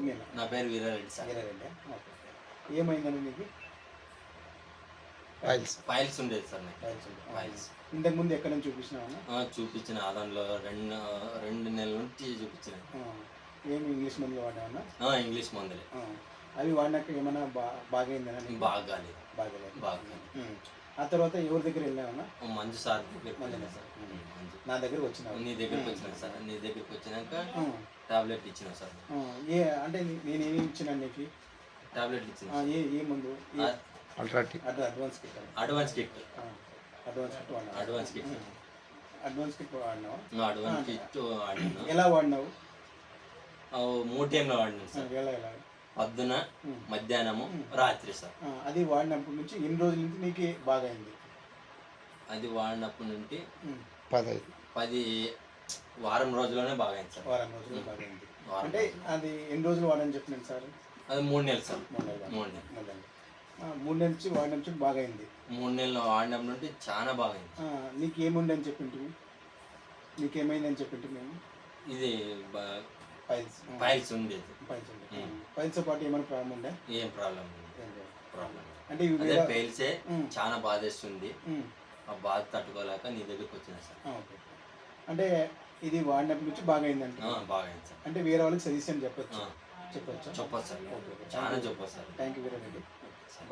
మీద? నా పేరు వీరారెడ్డి సార్. వీరారెడ్డి. ఓకే. ఏమైందండి నీకు? ఫైల్స్ ఉండేది సార్ నాకు. ఫైల్స్. ఇంతకుముందు ఎక్కడ నుంచి చూపించినావా? చూపించిన దానిలో 2 నెలల నుంచి చూపించిన. ఏమి ఇంగ్లీష్ మందులు వాడావన్నా? ఇంగ్లీష్ మందులే. అవి వాడినాక ఏమన్నా బాగైందనా? బాగాలేదు. ఆ తర్వాత ఎవరి దగ్గర వెళ్ళావన్నా? మంజు సార్ దగ్గర. నా దగ్గరకు వచ్చినా? నీ దగ్గరికి వచ్చినా సార్. నీ దగ్గరికి వచ్చినాక టాబ్లెట్ ఇచ్చిన సార్. అంటే నేనేమి ఇచ్చినా నీకు? టాబ్లెట్ ఇచ్చిన. ఏ ముందు? Advance kit. Advance kit. Advance kit వాడినావా? అడ్వాన్స్ కిట్ వాడినా. ఎలా వాడినావు? 3 టైంలో వాడినాను సార్. ఎలా? పొద్దున, మధ్యాహ్నము, రాత్రి సార్. అది వాడినప్పటి నుంచి ఎన్ని రోజుల నుంచి నీకు బాగా అయింది? అది వాడినప్పటి నుండి 10 వారం రోజుల్లోనే బాగా అయింది సార్. వారం రోజులు బాగా అయింది. అంటే అది ఎన్ని రోజులు వాడని చెప్పినాను సార్? అది 3 నెలలు సార్. 3 నెలల నుంచి వాడిన నుంచి బాగా అయింది. 3 నెలలు వాడిన నుండి చాలా బాగా అయింది. నీకు ఏముంది అని చెప్పింటివి? నీకేమైందని చెప్పింటి మేము? ఇది ఫైల్స్ ఉండేది. ఫైల్స్తో పాటు ఏమైనా ప్రాబ్లం ఉండే? ఏం ప్రాబ్లం అంటే ఫైల్సే చాలా బాధేస్తుంది. ఆ బాధ తట్టుకోలేక నీ దగ్గరికి వచ్చిన సార్. అంటే ఇది వాడినప్పటి నుంచి బాగా అయిందంటే? బాగా అయింది సార్. అంటే వేరే వాళ్ళకి సజెషన్ చెప్పొచ్చు సార్. చాలా చెప్పొచ్చు సార్. Thank you Veerareddy.